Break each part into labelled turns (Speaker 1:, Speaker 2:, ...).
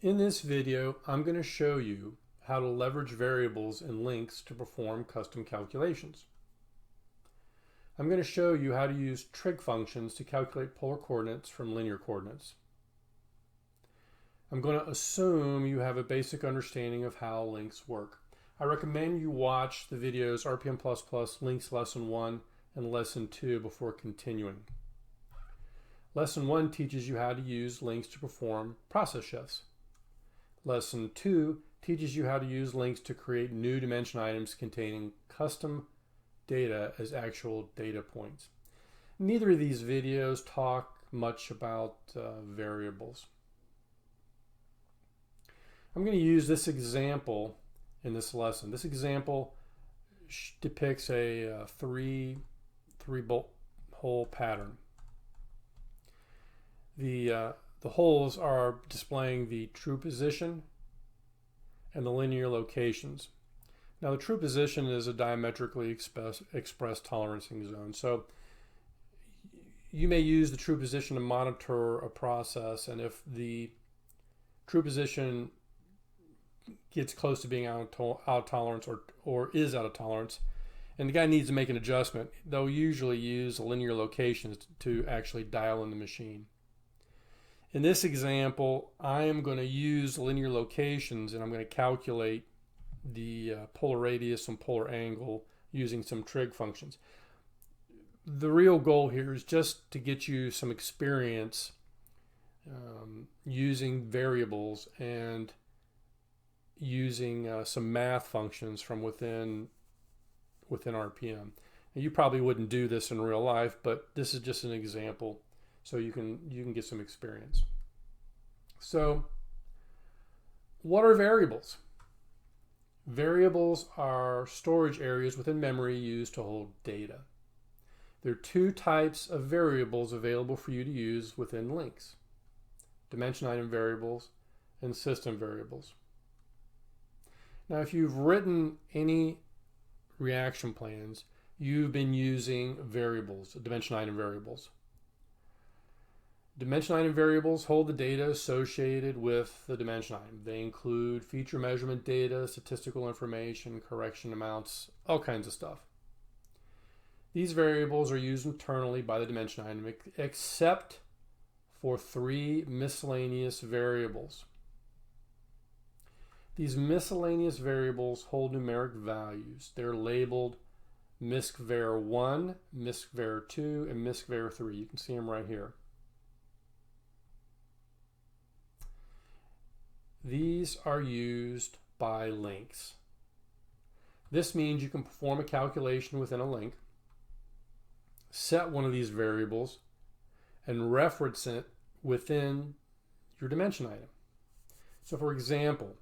Speaker 1: In this video, I'm going to show you how to leverage variables and links to perform custom calculations. I'm going to show you how to use trig functions to calculate polar coordinates from linear coordinates. I'm going to assume you have a basic understanding of how links work. I recommend you watch the videos RPM++ Links Lesson 1 and Lesson 2 before continuing. Lesson 1 teaches you how to use links to perform process shifts. Lesson 2 teaches you how to use links to create new dimension items containing custom data as actual data points. Neither of these videos talk much about variables. I'm going to use this example in this lesson. This example depicts a three bolt hole pattern. The holes are displaying the true position and the linear locations. Now, the true position is a diametrically expressed tolerancing zone. So you may use the true position to monitor a process, and if the true position gets close to being out of tolerance or is out of tolerance, and the guy needs to make an adjustment, they'll usually use linear locations to actually dial in the machine. In this example, I am going to use linear locations, and I'm going to calculate the polar radius and polar angle using some trig functions. The real goal here is just to get you some experience using variables and using some math functions from within RPM. And you probably wouldn't do this in real life, but this is just an example so you can get some experience. So, what are variables? Variables are storage areas within memory used to hold data. There are two types of variables available for you to use within links: dimension item variables and system variables. Now, if you've written any reaction plans, you've been using variables, dimension item variables. Dimension item variables hold the data associated with the dimension item. They include feature measurement data, statistical information, correction amounts, all kinds of stuff. These variables are used internally by the dimension item except for three miscellaneous variables. These miscellaneous variables hold numeric values. They're labeled miscvar1, miscvar2, and miscvar3. You can see them right here. These are used by links. This means you can perform a calculation within a link, set one of these variables, and reference it within your dimension item. So for example,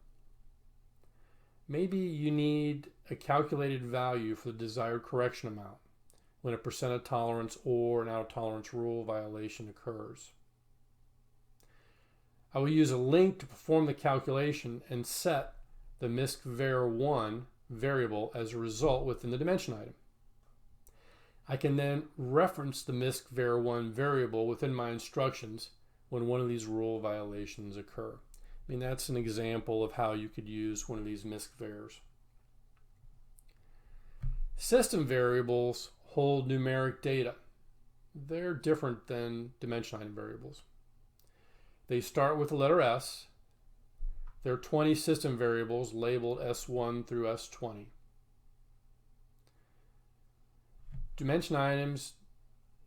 Speaker 1: maybe you need a calculated value for the desired correction amount when a percent of tolerance or an out of tolerance rule violation occurs. I will use a link to perform the calculation and set the miscvar1 variable as a result within the dimension item. I can then reference the miscvar1 variable within my instructions when one of these rule violations occur. I mean, that's an example of how you could use one of these miscvars. System variables hold numeric data. They're different than dimension item variables. They start with the letter S. There are 20 system variables labeled S1 through S20. Dimension items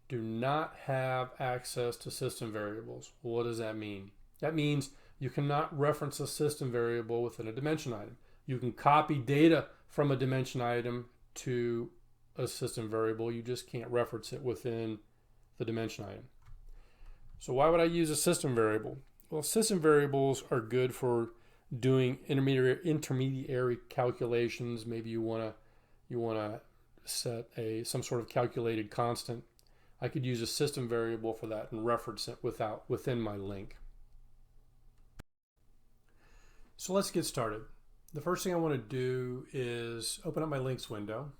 Speaker 1: do not have access to system variables. What does that mean? That means you cannot reference a system variable within a dimension item. You can copy data from a dimension item to a system variable. You just can't reference it within the dimension item. So why would I use a system variable? Well, system variables are good for doing intermediary calculations. Maybe you want to set some sort of calculated constant. I could use a system variable for that and reference it within my link. So let's get started. The first thing I want to do is open up my links window,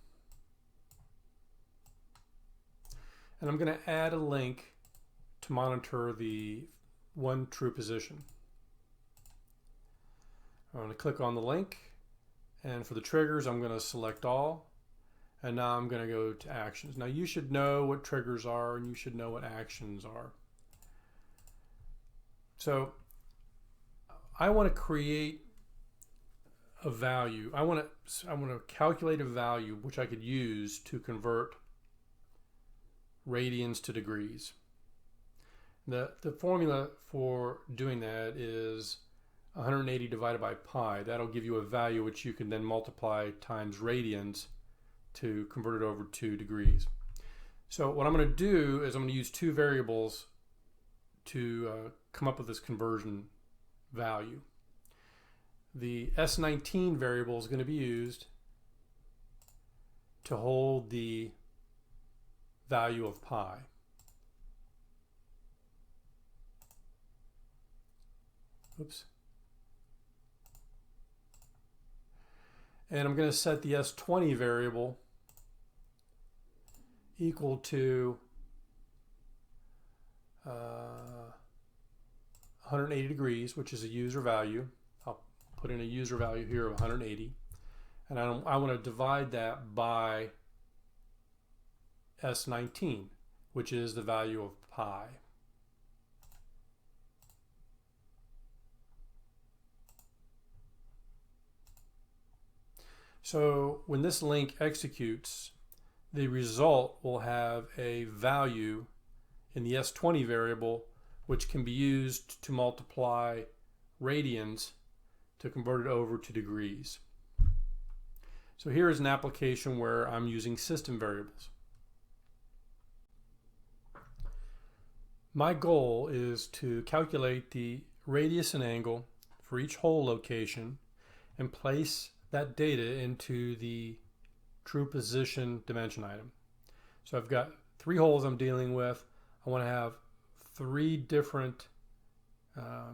Speaker 1: and I'm going to add a link to monitor the one true position. I'm going to click on the link, and for the triggers I'm going to select all, and now I'm going to go to actions. Now you should know what triggers are and you should know what actions are. So I want to create a value. I want to calculate a value which I could use to convert radians to degrees. The formula for doing that is 180 divided by pi. That'll give you a value which you can then multiply times radians to convert it over to degrees. So what I'm going to do is I'm going to use two variables to come up with this conversion value. The S19 variable is going to be used to hold the value of pi. Oops. And I'm going to set the S20 variable equal to 180 degrees, which is a user value. I'll put in a user value here of 180. And I want to divide that by S19, which is the value of pi. So when this link executes, the result will have a value in the S20 variable, which can be used to multiply radians to convert it over to degrees. So here is an application where I'm using system variables. My goal is to calculate the radius and angle for each hole location and place that data into the true position dimension item. So I've got 3 holes I'm dealing with. I want to have 3 different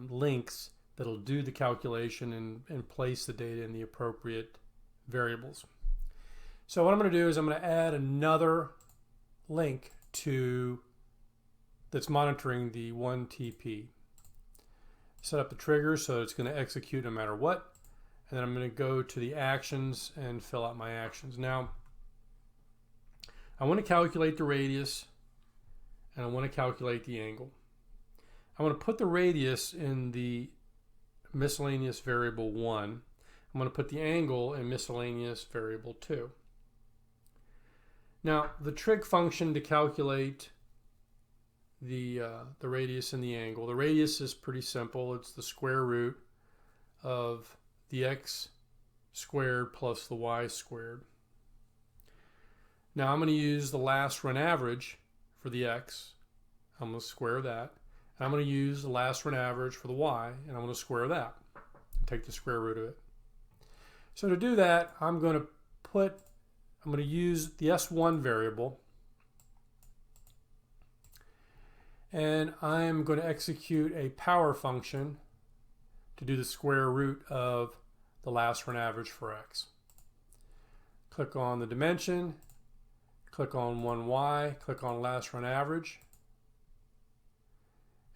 Speaker 1: links that'll do the calculation and place the data in the appropriate variables. So what I'm going to do is I'm going to add another link that's monitoring the 1TP. Set up the trigger so it's going to execute no matter what. And then I'm going to go to the actions and fill out my actions. Now, I want to calculate the radius and I want to calculate the angle. I want to put the radius in the miscellaneous variable 1. I'm going to put the angle in miscellaneous variable 2. Now, the trig function to calculate the radius and the angle. The radius is pretty simple. It's the square root of the x squared plus the y squared. Now I'm going to use the last run average for the x. I'm going to square that. And I'm going to use the last run average for the y, and I'm going to square that. Take the square root of it. So to do that, I'm going to use the S1 variable, and I'm going to execute a power function to do the square root of the last run average for x. Click on the dimension, click on 1y, click on last run average,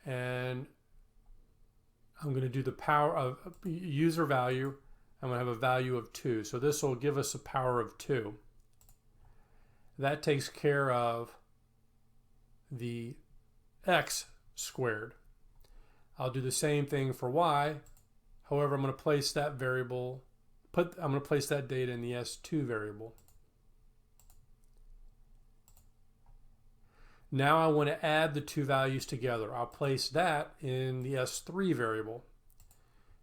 Speaker 1: and I'm going to do the power of user value. I'm going to have a value of 2. So this will give us a power of 2. That takes care of the x squared. I'll do the same thing for y. However, I'm going to place that variable, I'm going to place that data in the S2 variable. Now I want to add the 2 values together. I'll place that in the S3 variable.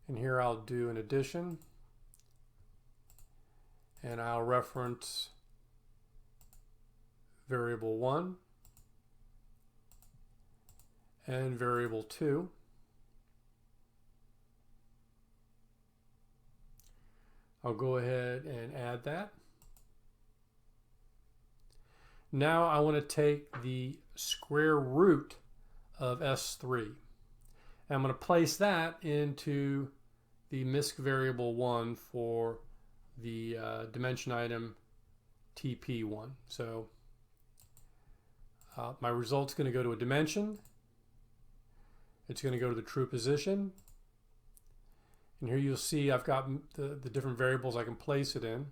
Speaker 1: And here I'll do an addition. And I'll reference variable 1 and variable 2. I'll go ahead and add that. Now I want to take the square root of S3. And I'm going to place that into the misc variable 1 for the dimension item TP1. So my result's going to go to a dimension. It's going to go to the true position. And here you'll see I've got the different variables I can place it in.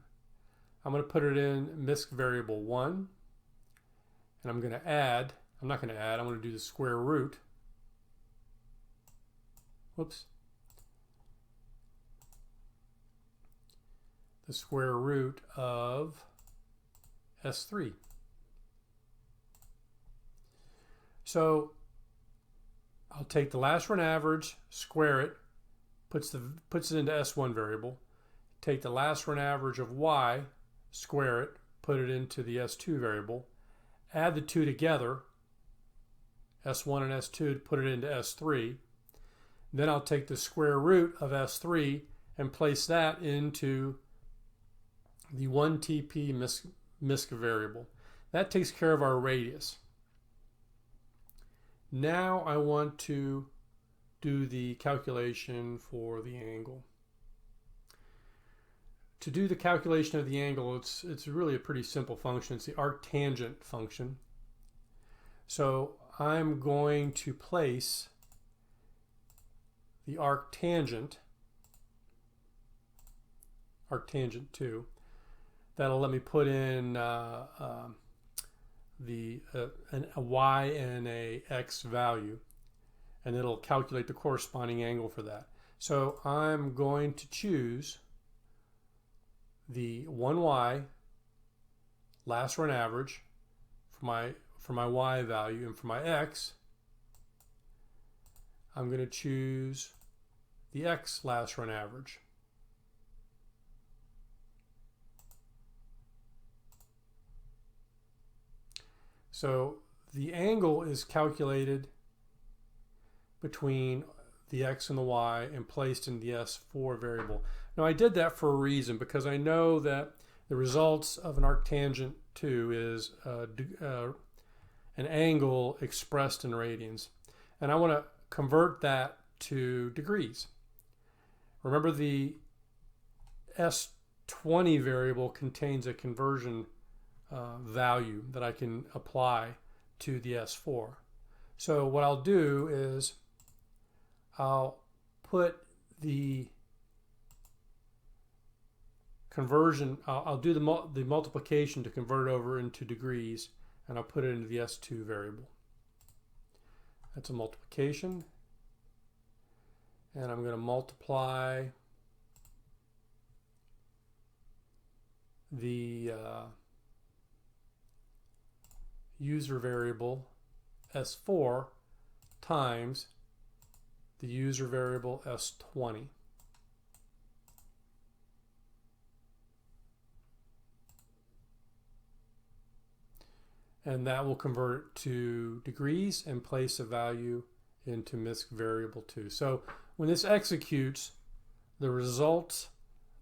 Speaker 1: I'm going to put it in MISC variable 1. And I'm going to add, I'm not going to add, I'm going to do the square root. Whoops. The square root of S3. So I'll take the last run average, square it, puts it into S1 variable. Take the last run average of Y, square it, put it into the S2 variable. Add the two together, S1 and S2, put it into S3. Then I'll take the square root of S3 and place that into the 1TP MISC variable. That takes care of our radius. Now I want to do the calculation for the angle. To do the calculation of the angle, it's really a pretty simple function. It's the arctangent function. So I'm going to place the arctangent 2. That'll let me put in a y and a x value, and it'll calculate the corresponding angle for that. So I'm going to choose the 1y last run average for my y value, and for my x I'm going to choose the x last run average. So the angle is calculated between the x and the y and placed in the S4 variable. Now I did that for a reason, because I know that the results of an arctangent 2 is an angle expressed in radians. And I want to convert that to degrees. Remember, the S20 variable contains a conversion value that I can apply to the S4. So what I'll do is I'll put the conversion, I'll do the multiplication to convert it over into degrees, and I'll put it into the S2 variable. That's a multiplication, and I'm going to multiply the user variable S4 times the user variable S20. And that will convert it to degrees and place a value into MISC variable 2. So when this executes, the result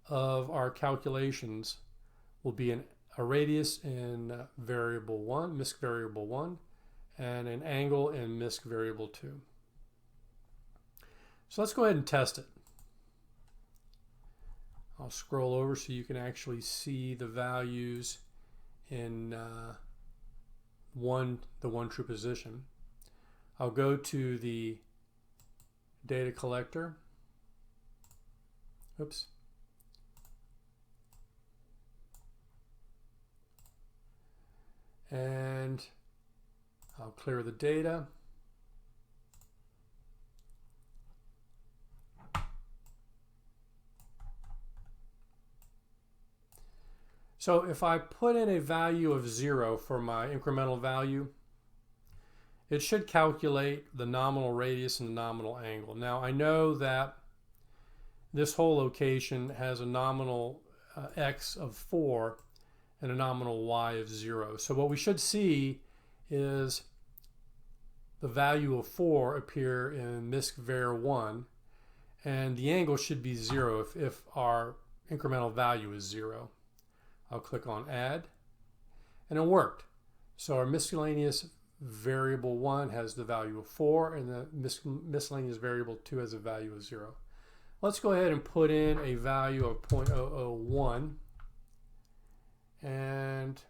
Speaker 1: of our calculations will be a radius in variable 1, MISC variable 1, and an angle in MISC variable 2. So let's go ahead and test it. I'll scroll over so you can actually see the values in the one true position. I'll go to the data collector. Oops. And I'll clear the data. So if I put in a value of 0 for my incremental value, it should calculate the nominal radius and the nominal angle. Now I know that this whole location has a nominal x of 4 and a nominal y of 0. So what we should see is the value of 4 appear in MISC var 1, and the angle should be 0 if our incremental value is 0. I'll click on add, and it worked. So our miscellaneous variable 1 has the value of 4, and the miscellaneous variable 2 has a value of 0. Let's go ahead and put in a value of 0.001, and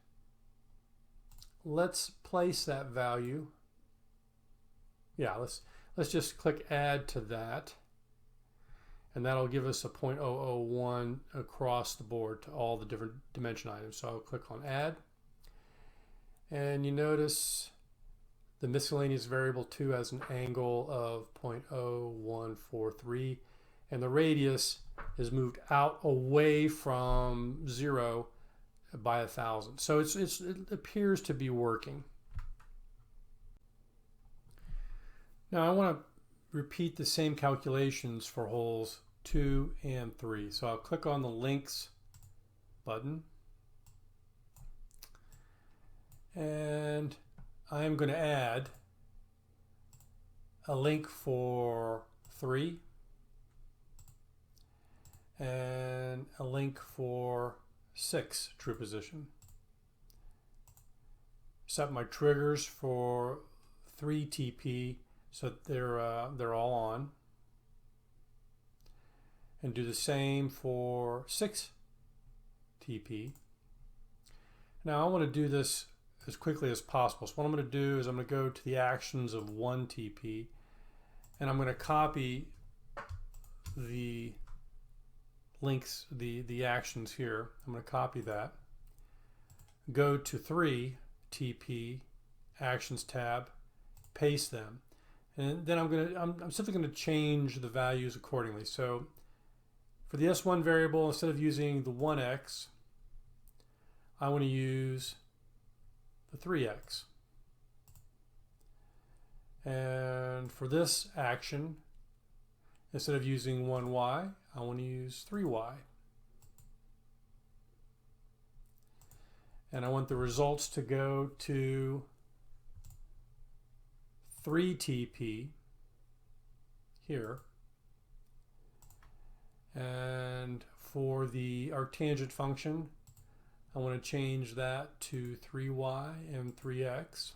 Speaker 1: let's place that value. Yeah, let's just click add to that. and that'll give us a 0.001 across the board to all the different dimension items. So I'll click on add, and you notice the miscellaneous variable 2 has an angle of 0.0143, and the radius is moved out away from 0 by 1,000. So it appears to be working. Now I want to repeat the same calculations for holes 2 and 3. So I'll click on the links button, and I'm going to add a link for 3 and a link for 6 true position. Set my triggers for 3 TP so that they're all on, and do the same for 6 TP. Now I want to do this as quickly as possible. So what I'm going to do is I'm going to go to the actions of 1 TP, and I'm going to copy the links, the actions here. I'm going to copy that. Go to 3 TP, actions tab, paste them, and then I'm simply going to change the values accordingly. So for the S1 variable, instead of using the 1x, I want to use the 3x. And for this action, instead of using 1y, I want to use 3y. And I want the results to go to 3 TP here. And for the arctangent function, I want to change that to 3y and 3x,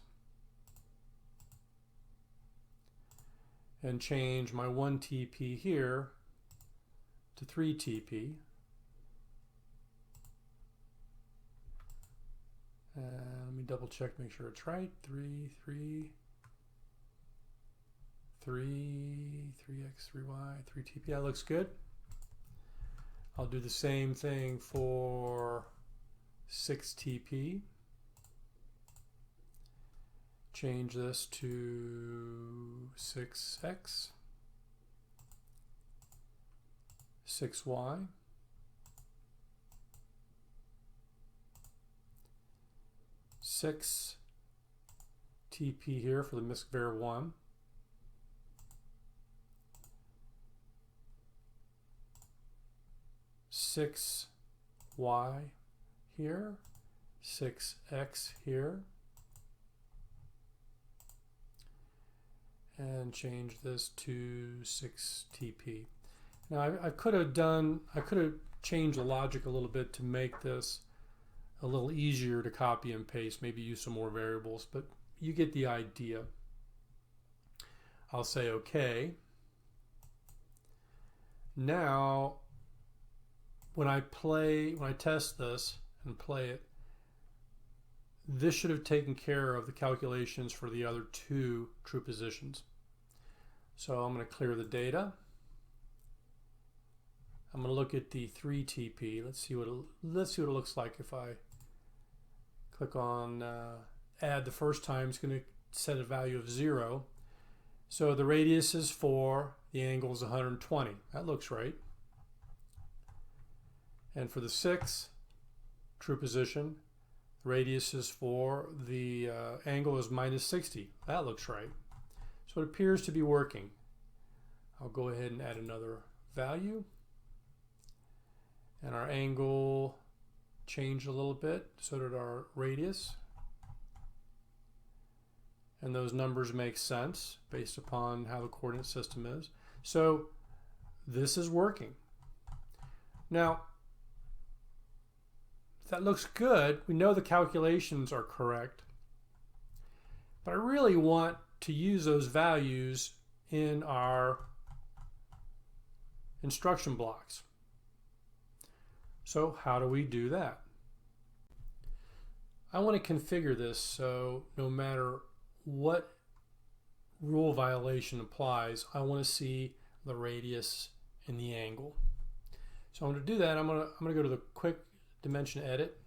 Speaker 1: and change my 1 TP here to 3 TP. Let me double check, make sure it's right. 3, 3, 3x, 3y, 3 TP. That looks good. I'll do the same thing for 6 TP. Change this to 6x, 6y, 6 TP here for the misc-var 1, 6y here, 6x here, and change this to 6 TP. Now I could have changed the logic a little bit to make this a little easier to copy and paste, maybe use some more variables, but you get the idea. I'll say OK. Now when I test this and play it, this should have taken care of the calculations for the other 2 true positions. So I'm going to clear the data. I'm going to look at the 3 TP. Let's see what it looks like if I click on add the first time. It's going to set a value of 0. So the radius is 4, the angle is 120. That looks right. And for the 6 true position, the radius is 4, the angle is -60. That looks right. So it appears to be working. I'll go ahead and add another value. And our angle changed a little bit, so did our radius. And those numbers make sense based upon how the coordinate system is. So this is working. Now, that looks good. We know the calculations are correct. But I really want to use those values in our instruction blocks. So how do we do that? I want to configure this so no matter what rule violation applies, I want to see the radius in the angle. So I'm going to do that. I'm going to go to the quick dimension edit.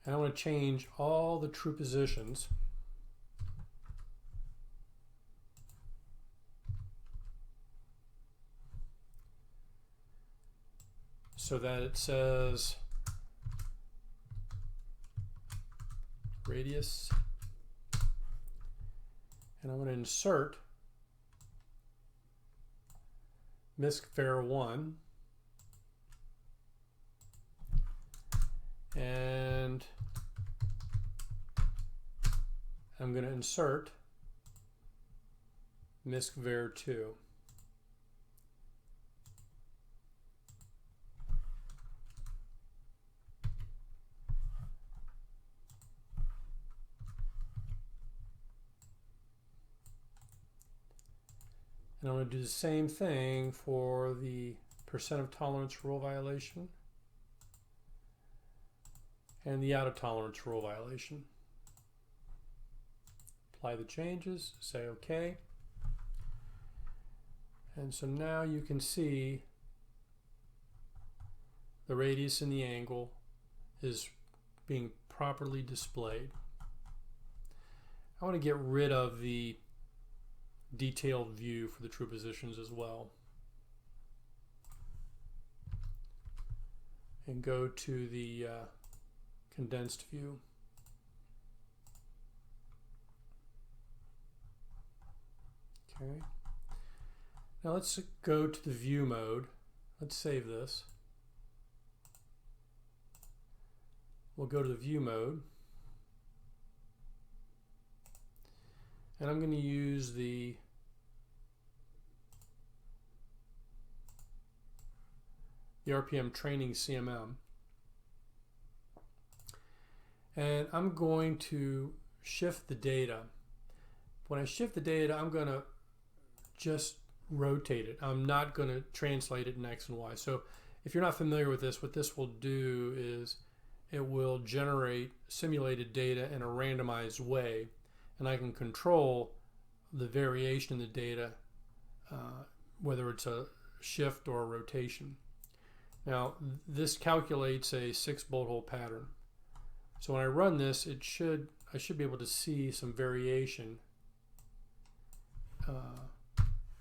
Speaker 1: And I want to change all the true positions so that it says radius, and I'm going to insert misc_var1, and I'm going to insert misc_var2. And I'm going to do the same thing for the percent of tolerance rule violation and the out of tolerance rule violation. Apply the changes, say OK. And so now you can see the radius and the angle is being properly displayed. I want to get rid of the detailed view for the true positions as well, and go to the condensed view. Okay. Now let's go to the view mode. Let's save this. We'll go to the view mode, and I'm going to use the RPM training CMM, and I'm going to shift the data. When I shift the data, I'm going to just rotate it. I'm not going to translate it in X and Y. So if you're not familiar with this, what this will do is it will generate simulated data in a randomized way, and I can control the variation in the data, whether it's a shift or a rotation. Now this calculates a 6 bolt hole pattern. So when I run this, I should be able to see some variation.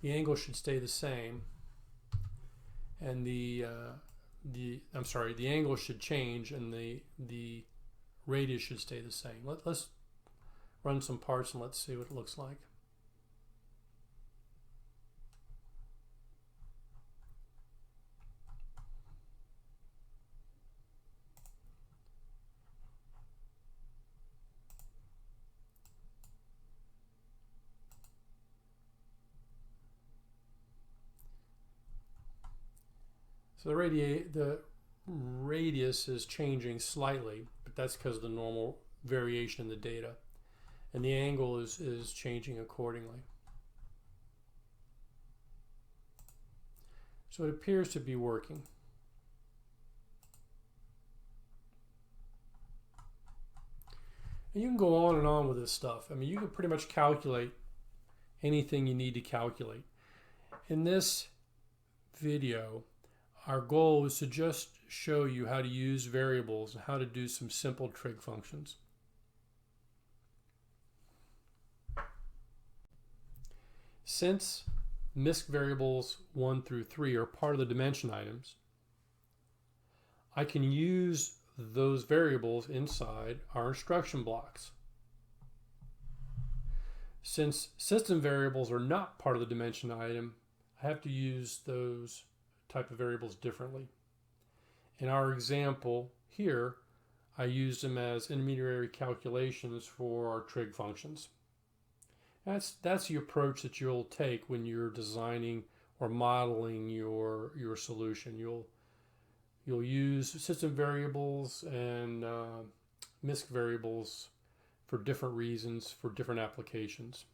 Speaker 1: The angle should stay the same, and the angle should change, and the radius should stay the same. Let's run some parts and let's see what it looks like. So the radius is changing slightly, but that's because of the normal variation in the data, and the angle is changing accordingly. So it appears to be working. And you can go on and on with this stuff. I mean, you can pretty much calculate anything you need to calculate. In this video, our goal is to just show you how to use variables and how to do some simple trig functions. Since misc variables 1 through 3 are part of the dimension items, I can use those variables inside our instruction blocks. Since system variables are not part of the dimension item, I have to use those type of variables differently. In our example here, I used them as intermediary calculations for our trig functions. That's the approach that you'll take when you're designing or modeling your solution. You'll use system variables and misc variables for different reasons, for different applications.